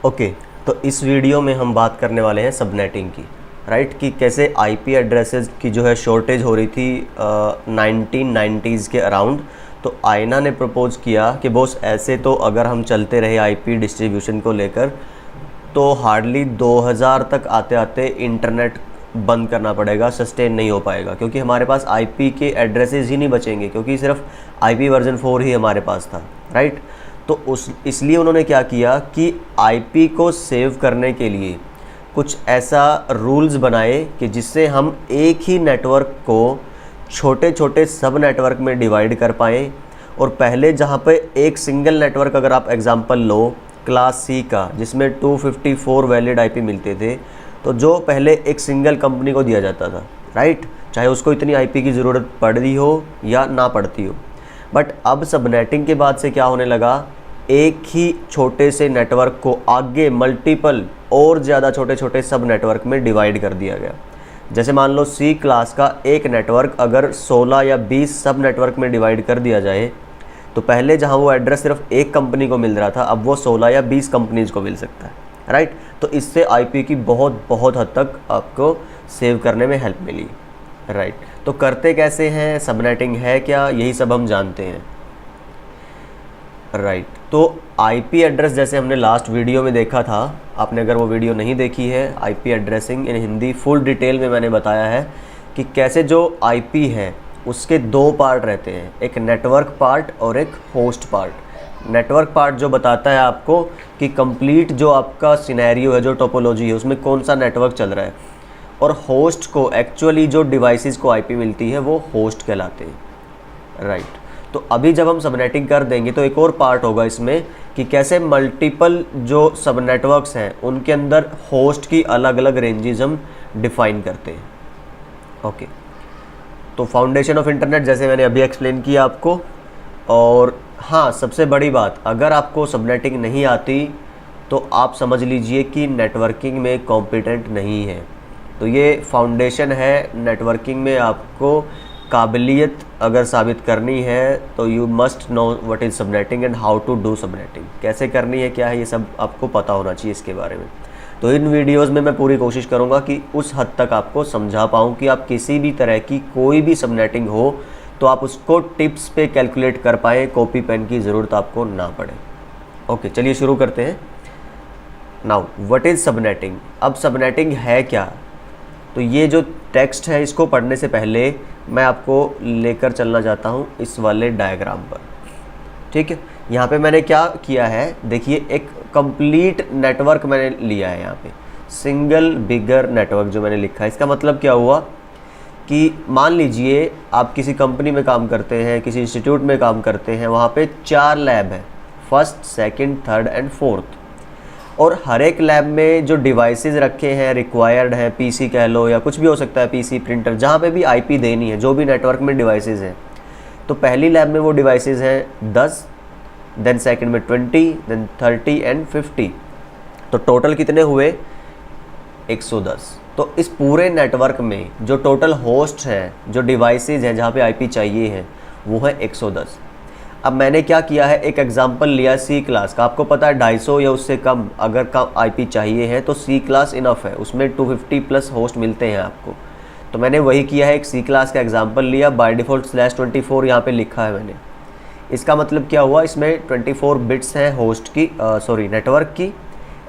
Okay, तो इस video में हम बात करने वाले हैं सबनेटिंग की, राइट। कि कैसे आईपी एड्रेसेस की जो है शॉर्टेज हो रही थी 1990s के अराउंड। तो आयना ने प्रपोज किया कि बॉस ऐसे तो अगर हम चलते रहे आईपी डिस्ट्रीब्यूशन को लेकर तो हार्डली 2000 तक आते आते इंटरनेट बंद करना पड़ेगा, सस्टेन नहीं हो पाएगा, क्योंकि हमारे पास आईपी के एड्रेसेस ही नहीं बचेंगे, क्योंकि सिर्फ आईपी वर्जन 4 ही हमारे पास था, राइट। तो इसलिए उन्होंने क्या किया कि आईपी को सेव करने के लिए कुछ ऐसा रूल्स बनाए कि जिससे हम एक ही नेटवर्क को छोटे छोटे सब नेटवर्क में डिवाइड कर पाएँ। और पहले जहाँ पे एक सिंगल नेटवर्क, अगर आप एग्जांपल लो क्लास सी का, जिसमें 254 वैलिड आईपी मिलते थे, तो जो पहले एक सिंगल कंपनी को दिया जाता था, राइट, चाहे उसको इतनी आईपी की ज़रूरत पड़ रही हो या ना पड़ती हो। बट अब सबनेटिंग के बाद से क्या होने लगा, एक ही छोटे से नेटवर्क को आगे मल्टीपल और ज़्यादा छोटे छोटे सब नेटवर्क में डिवाइड कर दिया गया। जैसे मान लो सी क्लास का एक नेटवर्क अगर 16 या 20 सब नेटवर्क में डिवाइड कर दिया जाए, तो पहले जहां वो एड्रेस सिर्फ एक कंपनी को मिल रहा था, अब वो 16 या 20 कंपनीज को मिल सकता है, राइट। तो इससे आईपी की बहुत बहुत हद तक आपको सेव करने में हेल्प मिली, राइट। तो करते कैसे हैं, सबनेटिंग है क्या, यही सब हम जानते हैं, राइट। तो आईपी एड्रेस जैसे हमने लास्ट वीडियो में देखा था, आपने अगर वो वीडियो नहीं देखी है, आईपी एड्रेसिंग इन हिंदी फुल डिटेल में मैंने बताया है कि कैसे जो आईपी है उसके दो पार्ट रहते हैं, एक नेटवर्क पार्ट और एक होस्ट पार्ट। नेटवर्क पार्ट जो बताता है आपको कि कंप्लीट जो आपका सिनेरियो है, जो टोपोलॉजी है, उसमें कौन सा नेटवर्क चल रहा है। और होस्ट को एक्चुअली जो डिवाइसेस को आईपी मिलती है वो होस्ट कहलाते हैं, राइट। तो अभी जब हम सबनेटिंग कर देंगे तो एक और पार्ट होगा इसमें कि कैसे मल्टीपल जो सब नेटवर्क्स हैं उनके अंदर होस्ट की अलग अलग रेंजेस हम डिफाइन करते हैं, ओके। तो फाउंडेशन ऑफ इंटरनेट जैसे मैंने अभी एक्सप्लेन किया आपको। और हाँ, सबसे बड़ी बात, अगर आपको सबनेटिंग नहीं आती तो आप समझ लीजिए कि नेटवर्किंग में कॉम्पिटेंट नहीं है। तो ये फाउंडेशन है नेटवर्किंग में, आपको काबिलियत अगर साबित करनी है तो you must know what is subnetting and how to do subnetting, कैसे करनी है, क्या है, ये सब आपको पता होना चाहिए इसके बारे में। तो इन वीडियोस में मैं पूरी कोशिश करूंगा कि उस हद तक आपको समझा पाऊँ कि आप किसी भी तरह की कोई भी सबनेटिंग हो तो आप उसको टिप्स पे कैलकुलेट कर पाएँ, कॉपी पेन की ज़रूरत आपको ना पड़े। ओके, चलिए शुरू करते हैं। Now what is subnetting. अब सबनेटिंग है क्या, तो ये जो टेक्स्ट है इसको पढ़ने से पहले मैं आपको लेकर चलना चाहता हूँ इस वाले डायग्राम पर, ठीक है। यहाँ पे मैंने क्या किया है, देखिए एक कंप्लीट नेटवर्क मैंने लिया है, यहाँ पे सिंगल बिगर नेटवर्क जो मैंने लिखा है। इसका मतलब क्या हुआ कि मान लीजिए आप किसी कंपनी में काम करते हैं, किसी इंस्टीट्यूट में काम करते हैं, वहाँ पे 4 लैब है, first, second, third and fourth. और हर एक लैब में जो डिवाइसेस रखे हैं रिक्वायर्ड हैं, पीसी कह लो या कुछ भी हो सकता है, पीसी, प्रिंटर, जहाँ पे भी आईपी देनी है, जो भी नेटवर्क में डिवाइसेस हैं। तो पहली लैब में वो डिवाइसेस हैं 10, देन सेकंड में 20, देन 30 एंड 50। तो टोटल कितने हुए, 110। तो इस पूरे नेटवर्क में जो टोटल होस्ट हैं, जो डिवाइसेस हैं जहाँ पे आईपी चाहिए हैं, वो है 110। अब मैंने क्या किया है, एक एग्जांपल लिया सी क्लास का। आपको पता है 250 या उससे कम अगर कम आईपी चाहिए है तो सी क्लास इनफ है, उसमें 250 प्लस होस्ट मिलते हैं आपको। तो मैंने वही किया है, एक सी क्लास का एग्जांपल लिया, बाय डिफ़ॉल्ट /24 यहाँ पे लिखा है मैंने। इसका मतलब क्या हुआ, इसमें 24 बिट्स हैं होस्ट की, नेटवर्क की,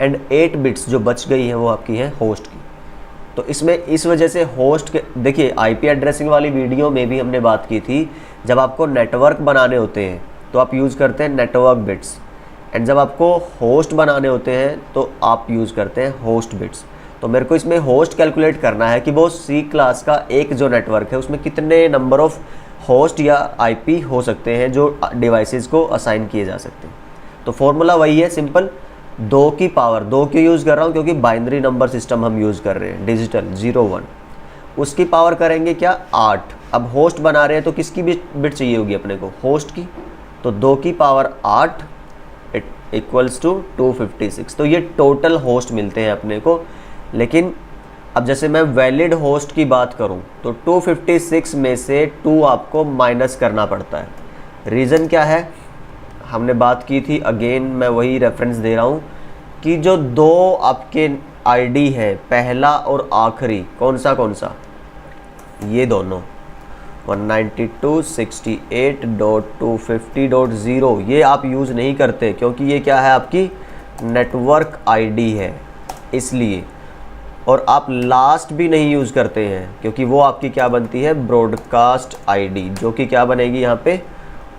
एंड 8 बिट्स जो बच गई हैं वो आपकी हैं होस्ट की। तो इसमें इस वजह से होस्ट के, देखिए आईपी एड्रेसिंग वाली वीडियो में भी हमने बात की थी, जब आपको नेटवर्क बनाने होते हैं तो आप यूज़ करते हैं नेटवर्क बिट्स, एंड जब आपको होस्ट बनाने होते हैं तो आप यूज़ करते हैं होस्ट बिट्स। तो मेरे को इसमें होस्ट कैलकुलेट करना है कि वो सी क्लास का एक जो नेटवर्क है उसमें कितने नंबर ऑफ़ होस्ट या आईपी हो सकते हैं जो डिवाइसेस को असाइन किए जा सकते हैं। तो फॉर्मूला वही है, सिंपल, 2 की पावर, 2 क्यों यूज़ कर रहा हूँ, क्योंकि बाइनरी नंबर सिस्टम हम यूज़ कर रहे हैं, डिजिटल 0 1। उसकी पावर करेंगे क्या, 8। अब होस्ट बना रहे हैं तो किसकी बिट चाहिए होगी अपने को, होस्ट की। तो 2 की पावर 8 इक्वल्स टू 256। तो ये टोटल होस्ट मिलते हैं अपने को। लेकिन अब जैसे मैं वैलिड होस्ट की बात करूं तो 256 में से 2 आपको माइनस करना पड़ता है। रीज़न क्या है, हमने बात की थी, अगेन मैं वही रेफरेंस दे रहा हूँ कि जो दो आपके आईडी है, पहला और आखिरी, कौन सा, ये दोनों 192.68.250.0 ये आप यूज़ नहीं करते, क्योंकि ये क्या है, आपकी नेटवर्क आईडी है इसलिए। और आप लास्ट भी नहीं यूज़ करते हैं, क्योंकि वो आपकी क्या बनती है, ब्रॉडकास्ट आईडी, जो कि क्या बनेगी यहाँ पे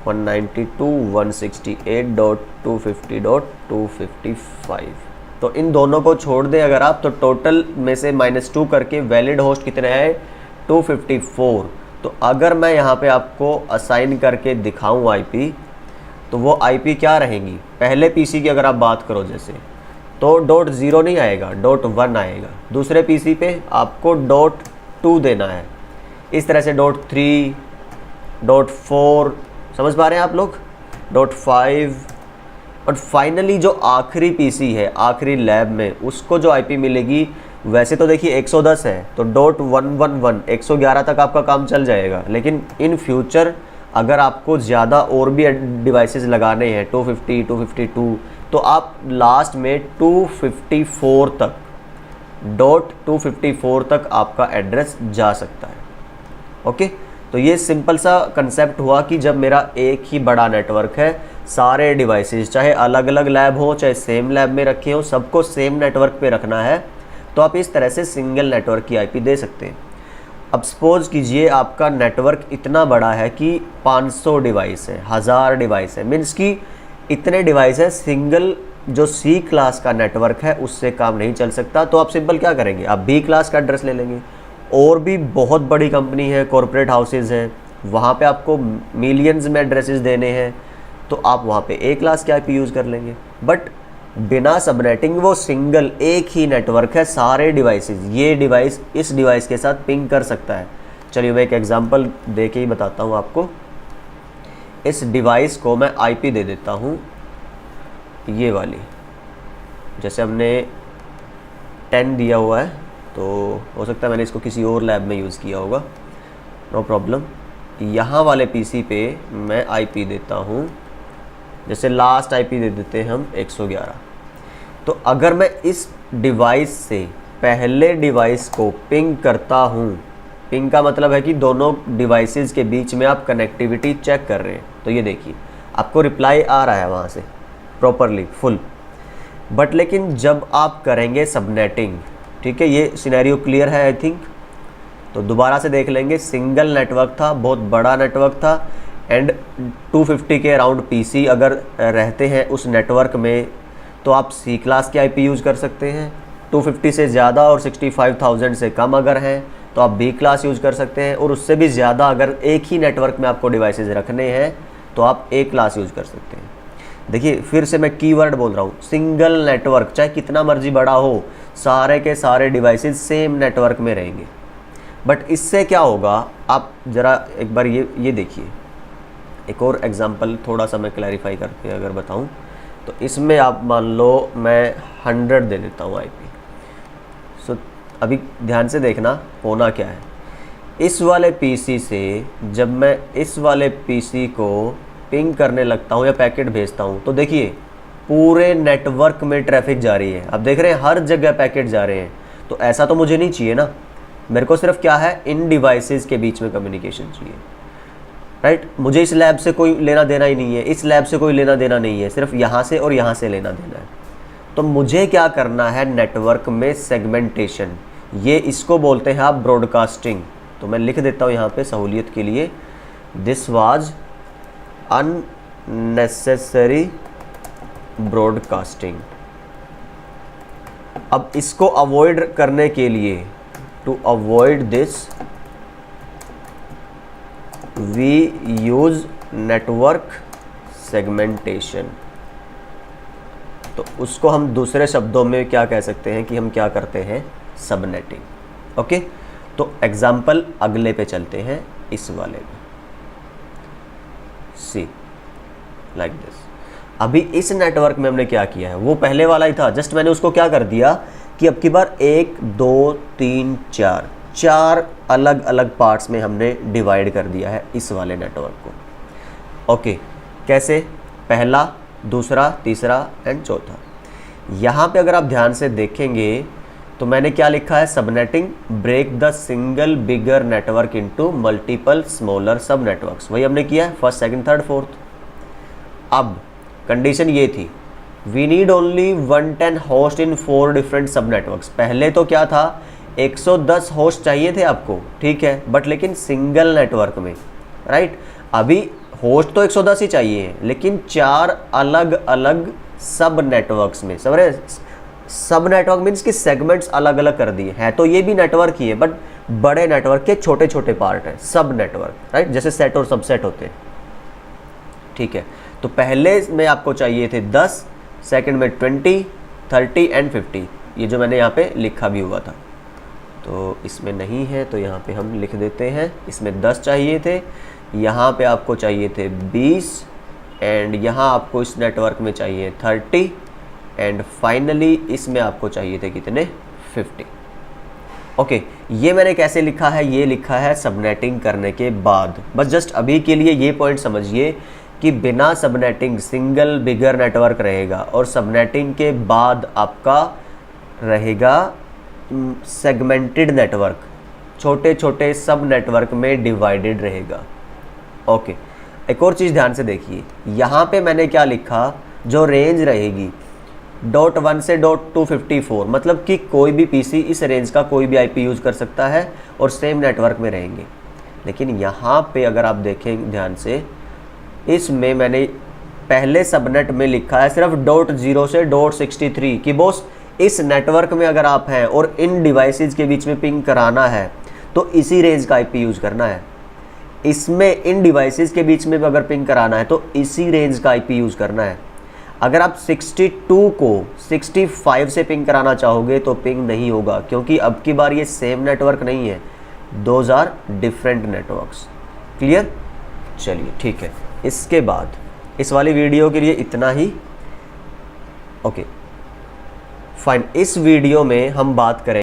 192.168.250.255। तो इन दोनों को छोड़ दें अगर आप, तो टोटल में से -2 करके वैलिड होस्ट कितने हैं, 254। तो अगर मैं यहाँ पे आपको असाइन करके दिखाऊं आईपी, तो वो आईपी क्या रहेंगी, पहले पीसी की अगर आप बात करो जैसे, तो .0 नहीं आएगा, .1 आएगा। दूसरे पीसी पे आपको .2 देना है, इस तरह से .3, .4, समझ पा रहे हैं आप लोग, .5। और फाइनली जो आखिरी पीसी है, आखिरी लैब में, उसको जो आईपी मिलेगी, वैसे तो देखिए 110 है, तो .111 111 तक आपका काम चल जाएगा। लेकिन इन फ्यूचर अगर आपको ज़्यादा और भी डिवाइसेस लगाने हैं, 250, 252, तो आप लास्ट में 254 तक, .254 तक आपका एड्रेस जा सकता है। ओके, तो ये सिंपल सा कंसेप्ट हुआ कि जब मेरा एक ही बड़ा नेटवर्क है, सारे डिवाइसेस चाहे अलग अलग लैब हो चाहे सेम लैब में रखे हो, सबको सेम नेटवर्क पे रखना है, तो आप इस तरह से सिंगल नेटवर्क की आईपी दे सकते हैं। अब सपोज कीजिए आपका नेटवर्क इतना बड़ा है कि 500 डिवाइस है, 1000 डिवाइस है, मीन्स कि इतने डिवाइस है, सिंगल जो सी क्लास का नेटवर्क है उससे काम नहीं चल सकता। तो आप सिंपल क्या करेंगे, आप बी क्लास का एड्रेस ले लेंगे। और भी बहुत बड़ी कंपनी है, कॉरपोरेट हाउसेज हैं, वहाँ पे आपको मिलियंस में एड्रेसेस देने हैं, तो आप वहाँ पे ए क्लास की आईपी यूज़ कर लेंगे। बट बिना सबनेटिंग वो सिंगल एक ही नेटवर्क है, सारे डिवाइसेस, ये डिवाइस इस डिवाइस के साथ पिंग कर सकता है। चलिए मैं एक एग्जांपल दे के ही बताता हूँ आपको। इस डिवाइस को मैं आईपी दे देता हूँ ये वाली, जैसे हमने 10 दिया हुआ है, तो हो सकता है मैंने इसको किसी और लैब में यूज़ किया होगा, नो प्रॉब्लम। यहाँ वाले पीसी पे मैं आईपी देता हूँ, जैसे लास्ट आईपी दे देते हैं हम 111। तो अगर मैं इस डिवाइस से पहले डिवाइस को पिंग करता हूँ, पिंग का मतलब है कि दोनों डिवाइसेस के बीच में आप कनेक्टिविटी चेक कर रहे हैं, तो ये देखिए आपको रिप्लाई आ रहा है वहाँ से प्रॉपरली फुल। बट लेकिन जब आप करेंगे सबनेटिंग, ठीक है, ये सिनेरियो क्लियर है आई थिंक, तो दोबारा से देख लेंगे। सिंगल नेटवर्क था, बहुत बड़ा नेटवर्क था, एंड 250 के अराउंड पीसी अगर रहते हैं उस नेटवर्क में, तो आप सी क्लास की आईपी यूज़ कर सकते हैं। 250 से ज़्यादा और 65,000 से कम अगर हैं तो आप बी क्लास यूज़ कर सकते हैं, और उससे भी ज़्यादा अगर एक ही नेटवर्क में आपको डिवाइसेस रखने हैं तो आप ए क्लास यूज़ कर सकते हैं। देखिए फिर से मैं कीवर्ड बोल रहा हूँ, सिंगल नेटवर्क, चाहे कितना मर्जी बड़ा हो, सारे के सारे डिवाइसेस सेम नेटवर्क में रहेंगे। बट इससे क्या होगा, आप ज़रा एक बार ये देखिए, एक और एग्जांपल थोड़ा सा मैं क्लैरिफाई करके अगर बताऊं, तो इसमें आप मान लो मैं 100 दे देता हूं आईपी। सो अभी ध्यान से देखना होना क्या है, इस वाले पीसी से जब मैं इस वाले पीसी को पिंग करने लगता हूं या पैकेट भेजता हूं, तो देखिए पूरे नेटवर्क में ट्रैफिक जा रही है। आप देख रहे हैं हर जगह पैकेट जा रहे हैं, तो ऐसा तो मुझे नहीं चाहिए ना, मेरे को सिर्फ क्या है, इन डिवाइसेस के बीच में कम्युनिकेशन चाहिए, राइट। मुझे इस लैब से कोई लेना देना ही नहीं है, इस लैब से कोई लेना देना नहीं है, सिर्फ यहाँ से और यहाँ से लेना देना है। तो मुझे क्या करना है, नेटवर्क में सेगमेंटेशन, ये इसको बोलते हैं आप ब्रॉडकास्टिंग। तो मैं लिख देता हूँ यहाँ पे सहूलियत के लिए, दिस वाज अननेसेसरी ब्रॉडकास्टिंग। अब इसको अवॉइड करने के लिए, to avoid this we use network segmentation. तो उसको हम दूसरे शब्दों में क्या कह सकते हैं कि हम क्या करते हैं, सबनेटिंग। ओके, तो एग्जाम्पल अगले पे चलते हैं, इस वाले में, सी लाइक दिस। अभी इस नेटवर्क में हमने क्या किया है, वो पहले वाला ही था, जस्ट मैंने उसको क्या कर दिया कि अब की बार 1 2 3 4 अलग अलग पार्ट्स में हमने डिवाइड कर दिया है इस वाले नेटवर्क को। ओके, कैसे, पहला, दूसरा, तीसरा एंड चौथा। यहाँ पे अगर आप ध्यान से देखेंगे तो मैंने क्या लिखा है, subnetting break the single bigger network into multiple smaller sub networks. वही हमने किया है, फर्स्ट सेकंड थर्ड फोर्थ। अब कंडीशन ये थी, we need only 110 host in 4 different sub networks. पहले तो क्या था, 110 होस्ट चाहिए थे आपको, ठीक है, बट लेकिन सिंगल नेटवर्क में, राइट। अभी होस्ट तो 110 ही चाहिए, लेकिन 4 अलग अलग सब नेटवर्क्स में। सब नेटवर्क मीन्स कि सेगमेंट्स अलग अलग कर दिए हैं, तो ये भी नेटवर्क ही है, बट बड़े नेटवर्क के छोटे छोटे पार्ट है सब नेटवर्क, राइट, जैसे सेट और सबसेट होते हैं, ठीक है। तो पहले में आपको चाहिए थे 10, सेकंड में 20, 30 एंड 50, ये जो मैंने यहाँ पे लिखा भी हुआ था। तो इसमें नहीं है तो यहाँ पे हम लिख देते हैं, इसमें 10 चाहिए थे, यहाँ पे आपको चाहिए थे 20, एंड यहाँ आपको इस नेटवर्क में चाहिए 30, एंड फाइनली इसमें आपको चाहिए थे कितने, 50। ओके, ये मैंने कैसे लिखा है, ये लिखा है सबनेटिंग करने के बाद। बस जस्ट अभी के लिए ये पॉइंट समझिए कि बिना सबनेटिंग सिंगल बिगर नेटवर्क रहेगा, और सबनेटिंग के बाद आपका रहेगा सेगमेंटेड नेटवर्क, छोटे छोटे सब नेटवर्क में डिवाइडेड रहेगा। ओके, एक और चीज़ ध्यान से देखिए, यहाँ पे मैंने क्या लिखा, जो रेंज रहेगी .1 से .254, मतलब कि कोई भी पीसी इस रेंज का कोई भी आईपी यूज़ कर सकता है और सेम नेटवर्क में रहेंगे। लेकिन यहाँ पे अगर आप देखें ध्यान से, इसमें मैंने पहले सबनेट में लिखा है सिर्फ .0 से .63 कि बॉस इस नेटवर्क में अगर आप हैं और इन डिवाइसेस के बीच में पिंग कराना है तो इसी रेंज का आईपी यूज़ करना है। इसमें इन डिवाइसेस के बीच में भी अगर पिंग कराना है तो इसी रेंज का आईपी यूज़ करना है। अगर आप 62 को 65 से पिंग कराना चाहोगे तो पिंग नहीं होगा, क्योंकि अब की बार ये सेम नेटवर्क नहीं है, those are different networks. Clear? चलिए ठीक है, इसके बाद इस वाली वीडियो के लिए इतना ही। ओके फाइन, इस वीडियो में हम बात करें